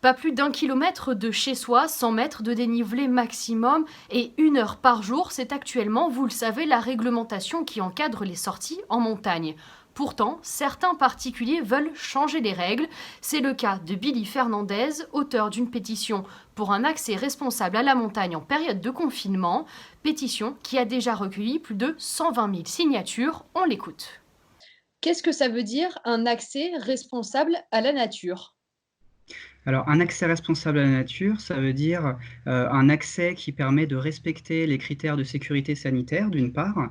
Pas plus d'1 kilomètre de chez soi, 100 mètres de dénivelé maximum et 1 heure par jour, c'est actuellement, vous le savez, la réglementation qui encadre les sorties en montagne. Pourtant, certains particuliers veulent changer les règles. C'est le cas de Billy Fernandez, auteur d'une pétition pour un accès responsable à la montagne en période de confinement. Pétition qui a déjà recueilli plus de 120 000 signatures. On l'écoute. Qu'est-ce que ça veut dire un accès responsable à la nature ? Alors, un accès responsable à la nature, ça veut dire un accès qui permet de respecter les critères de sécurité sanitaire, d'une part,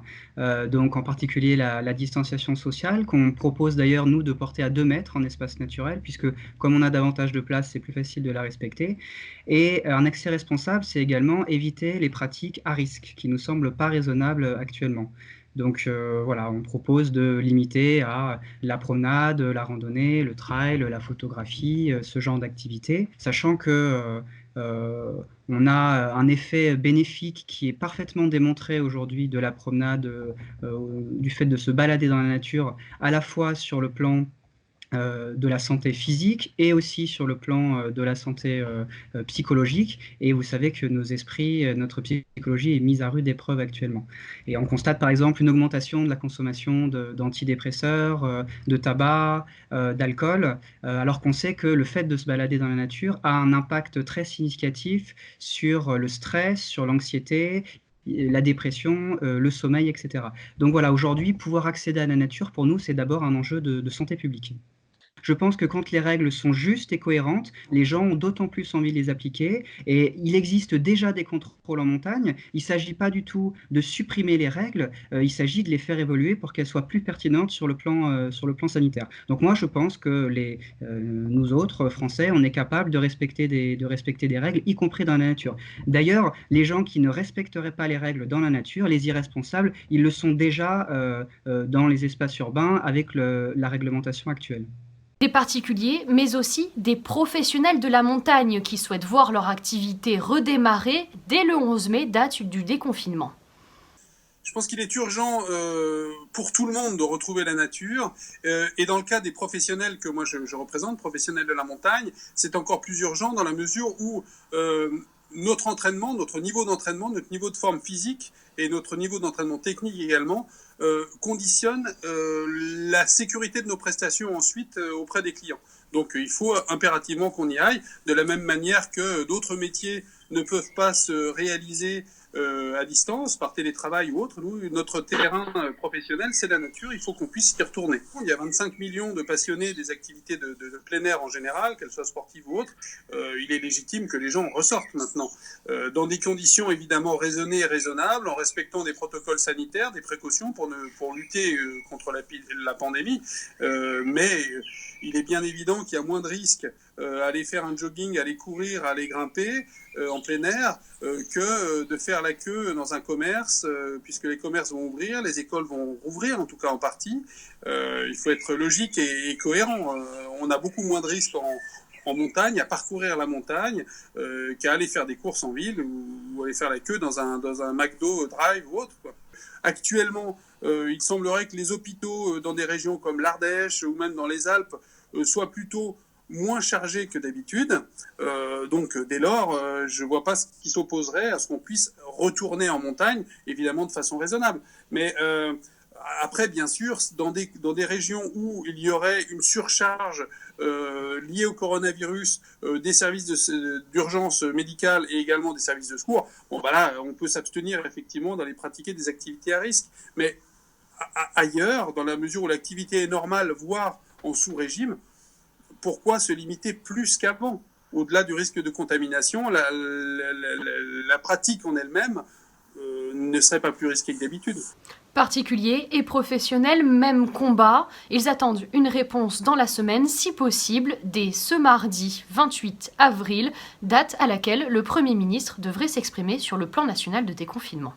donc en particulier la distanciation sociale, qu'on propose d'ailleurs, nous, de porter à 2 mètres en espace naturel, puisque comme on a davantage de place, c'est plus facile de la respecter. Et un accès responsable, c'est également éviter les pratiques à risque, qui nous semblent pas raisonnables actuellement. Donc voilà, on propose de limiter à la promenade, la randonnée, le trail, la photographie, ce genre d'activités, sachant que on a un effet bénéfique qui est parfaitement démontré aujourd'hui de la promenade, du fait de se balader dans la nature, à la fois sur le plan de la santé physique et aussi sur le plan de la santé psychologique. Et vous savez que nos esprits, notre psychologie est mise à rude épreuve actuellement. Et on constate par exemple une augmentation de la consommation d'antidépresseurs, de tabac, d'alcool, alors qu'on sait que le fait de se balader dans la nature a un impact très significatif sur le stress, sur l'anxiété, la dépression, le sommeil, etc. Donc voilà, aujourd'hui, pouvoir accéder à la nature, pour nous, c'est d'abord un enjeu de santé publique. Je pense que quand les règles sont justes et cohérentes, les gens ont d'autant plus envie de les appliquer. Et il existe déjà des contrôles en montagne. Il ne s'agit pas du tout de supprimer les règles, il s'agit de les faire évoluer pour qu'elles soient plus pertinentes sur le plan sanitaire. Donc moi, je pense que nous autres, Français, on est capable de respecter des règles, y compris dans la nature. D'ailleurs, les gens qui ne respecteraient pas les règles dans la nature, les irresponsables, ils le sont déjà dans les espaces urbains avec la réglementation actuelle. Des particuliers, mais aussi des professionnels de la montagne qui souhaitent voir leur activité redémarrer dès le 11 mai, date du déconfinement. Je pense qu'il est urgent pour tout le monde de retrouver la nature. Et dans le cas des professionnels que moi je représente, professionnels de la montagne, c'est encore plus urgent dans la mesure où notre entraînement, notre niveau d'entraînement, notre niveau de forme physique et notre niveau d'entraînement technique également conditionne la sécurité de nos prestations ensuite auprès des clients. Donc il faut impérativement qu'on y aille, de la même manière que d'autres métiers ne peuvent pas se réaliser à distance, par télétravail ou autre. Nous, notre terrain professionnel, c'est la nature, il faut qu'on puisse y retourner. Il y a 25 millions de passionnés des activités de plein air en général, qu'elles soient sportives ou autres. Il est légitime que les gens ressortent maintenant, dans des conditions évidemment raisonnées et raisonnables, en respectant des protocoles sanitaires, des précautions pour lutter contre la pandémie. Mais il est bien évident qu'il y a moins de risques à aller faire un jogging, à aller courir, à aller grimper en plein air que de faire la queue dans un commerce, puisque les commerces vont ouvrir, les écoles vont rouvrir, en tout cas en partie. Il faut être logique et cohérent. On a beaucoup moins de risques en montagne, à parcourir la montagne, qu'à aller faire des courses en ville ou aller faire la queue dans un McDo Drive ou autre, quoi. Actuellement, il semblerait que les hôpitaux dans des régions comme l'Ardèche ou même dans les Alpes soient plutôt moins chargés que d'habitude. Donc dès lors, je ne vois pas ce qui s'opposerait à ce qu'on puisse retourner en montagne, évidemment de façon raisonnable. Mais après, bien sûr, dans des régions où il y aurait une surcharge liée au coronavirus, des services d'urgence médicale et également des services de secours, bon, bah là, on peut s'abstenir effectivement d'aller pratiquer des activités à risque. Mais ailleurs, dans la mesure où l'activité est normale, voire en sous-régime, pourquoi se limiter plus qu'avant? Au-delà du risque de contamination, la pratique en elle-même ne serait pas plus risquée que d'habitude. Particuliers et professionnels, même combat. Ils attendent une réponse dans la semaine, si possible, dès ce mardi 28 avril, date à laquelle le Premier ministre devrait s'exprimer sur le plan national de déconfinement.